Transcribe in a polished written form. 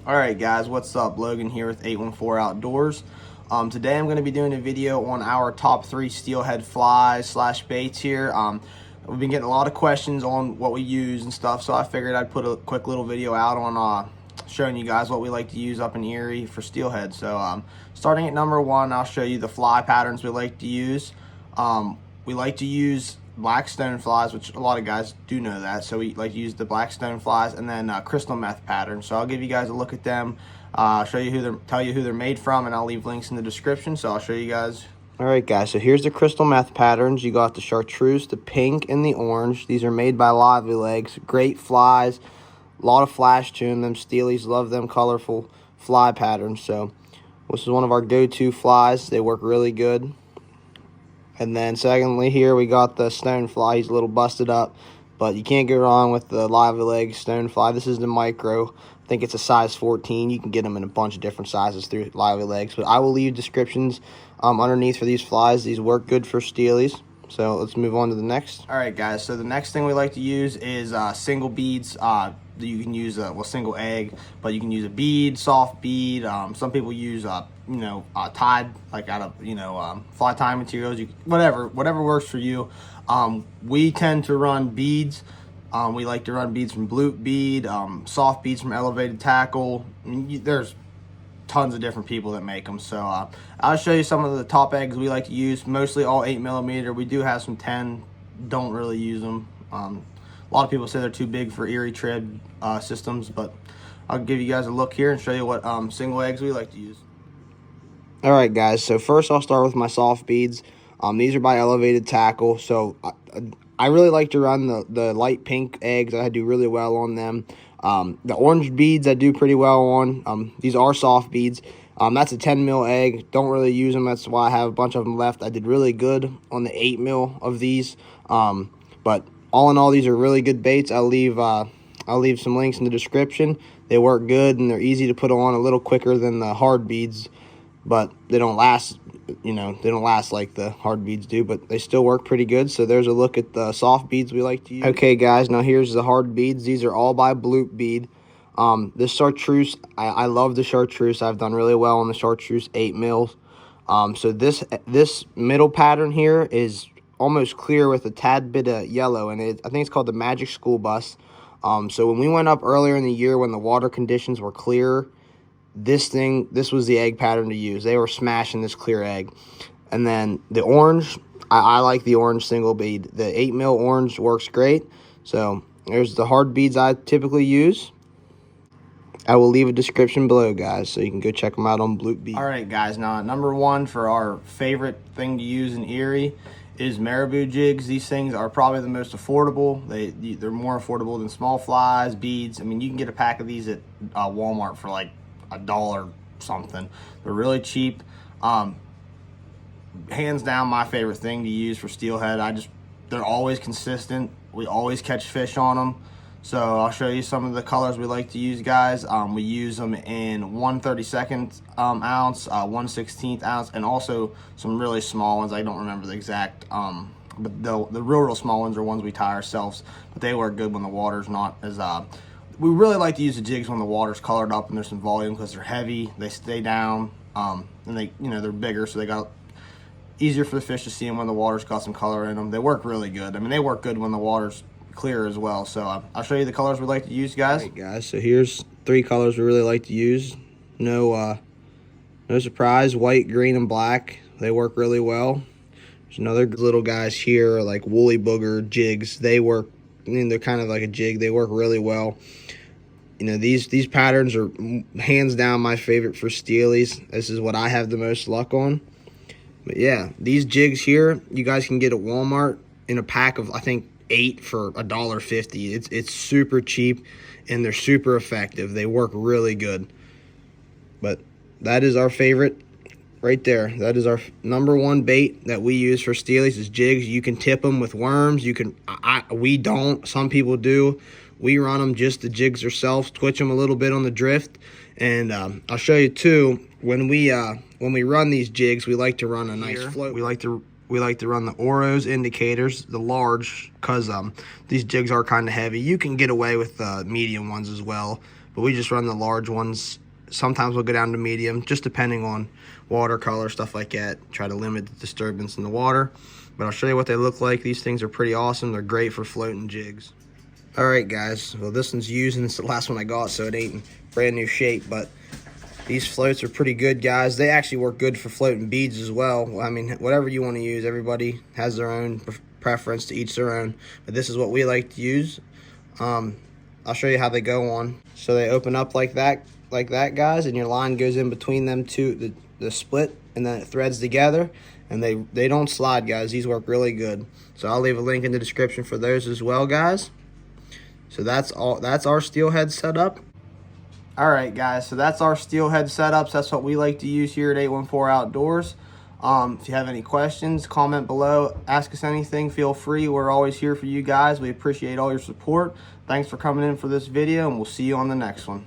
Alright guys, what's up? Logan here with 814 Outdoors. Today I'm going to be doing a video on our top 3 steelhead flies slash baits here. We've been getting a lot of questions on what we use and stuff, so I figured I'd put a quick little video out on showing you guys what we like to use up in Erie for steelhead. So starting at number 1, I'll show you the fly patterns we like to use. We like to use black stone flies, which a lot of guys do know that, so we like to use the black stone flies, and then crystal meth patterns. So I'll give you guys a look at them, show you tell you who they're made from, and I'll leave links in the description. So I'll show you guys. All right guys, so here's the crystal meth patterns. You got the chartreuse, the pink, and the orange. These are made by Lively Legs. Great flies, a lot of flash to them. Them steelies love them colorful fly patterns. So this is one of our go-to flies. They work really good. And then secondly, here we got the stone fly. He's a little busted up, but you can't go wrong with the Lively Leg stone fly. This is the micro. I think it's a size 14. You can get them in a bunch of different sizes through Lively Legs, but I will leave descriptions underneath for these flies. These work good for steelies. So let's move on to the next. All right, guys. So the next thing we like to use is single beads. You can use single egg, but you can use a bead, soft bead. Some people use Tide, like out of fly tie materials. Whatever works for you. We tend to run beads. We like to run beads from Blute Bead, soft beads from Elevated Tackle. I mean, there's tons of different people that make them. So I'll show you some of the top eggs we like to use. Mostly all 8mm. We do have some 10. Don't really use them. A lot of people say they're too big for Erie trib systems, but I'll give you guys a look here and show you what single eggs we like to use. All right, guys. So first, I'll start with my soft beads. These are by Elevated Tackle. So I really like to run the light pink eggs. I do really well on them. The orange beads I do pretty well on. These are soft beads. That's a 10mm egg. Don't really use them. That's why I have a bunch of them left. I did really good on the 8mm of these. But all in all, these are really good baits. I'll leave some links in the description. They work good and they're easy to put on, a little quicker than the hard beads, but they don't last. They don't last like the hard beads do, but they still work pretty good. So there's a look at the soft beads we like to use. Okay, guys, now here's the hard beads. These are all by Blute Bead. This chartreuse, I love the chartreuse. I've done really well on the chartreuse 8mm. So this middle pattern here is almost clear with a tad bit of yellow, and I think it's called the Magic School Bus. So when we went up earlier in the year when the water conditions were clear, this was the egg pattern to use. They were smashing this clear egg. And then the orange, I like the orange single bead. The 8mm orange works great. So there's the hard beads I typically use. I will leave a description below, guys, so you can go check them out on Blute Bead. All right, guys. Now, number 1 for our favorite thing to use in Erie is marabou jigs. These things are probably the most affordable. They're more affordable than small flies, beads. I mean, you can get a pack of these at Walmart for like $1 something. They're really cheap. Hands down my favorite thing to use for steelhead. They're always consistent. We always catch fish on them. So I'll show you some of the colors we like to use, guys. We use them in 1/32 ounce, 1/16 ounce, and also some really small ones. I don't remember the exact, but the real small ones are ones we tie ourselves, but they work good when the water's not as, we really like to use the jigs when the water's colored up and there's some volume, because they're heavy, they stay down, and they're bigger, so they got easier for the fish to see them when the water's got some color in them. They work really good. I mean, they work good when the water's clear as well. So I'll show you the colors we like to use, guys. All right, guys, so here's 3 colors we really like to use. No surprise, white, green, and black. They work really well. There's another little guys here, like woolly booger jigs. They work, they're kind of like a jig. They work really well. These patterns are hands down my favorite for steelies. This is what I have the most luck on. But yeah, these jigs here, you guys can get at Walmart in a pack of, I think, 8 for $1.50. It's super cheap and they're super effective. They work really good. But that is our favorite right there. That is our number 1 bait that we use for steelies is jigs. You can tip them with worms. We don't. Some people do. We run them just the jigs ourselves, twitch them a little bit on the drift, and I'll show you too. When we run these jigs, we like to run a nice float. We like to run the Oros indicators, the large, because these jigs are kind of heavy. You can get away with the medium ones as well, but we just run the large ones. Sometimes we'll go down to medium, just depending on watercolor, stuff like that. Try to limit the disturbance in the water. But I'll show you what they look like. These things are pretty awesome. They're great for floating jigs. All right, guys. Well, this one's used, and it's the last one I got, so it ain't in brand new shape. But these floats are pretty good, guys. They actually work good for floating beads as well. I mean, whatever you want to use, everybody has their own preference, to each their own. But this is what we like to use. I'll show you how they go on. So they open up like that, guys, and your line goes in between them two, the split, and then it threads together, and they don't slide, guys. These work really good. So I'll leave a link in the description for those as well, guys. So that's our steelhead setup. All right, guys, so that's our steelhead setups. That's what we like to use here at 814 Outdoors. If you have any questions, comment below, ask us anything, feel free. We're always here for you guys. We appreciate all your support. Thanks for coming in for this video, and we'll see you on the next one.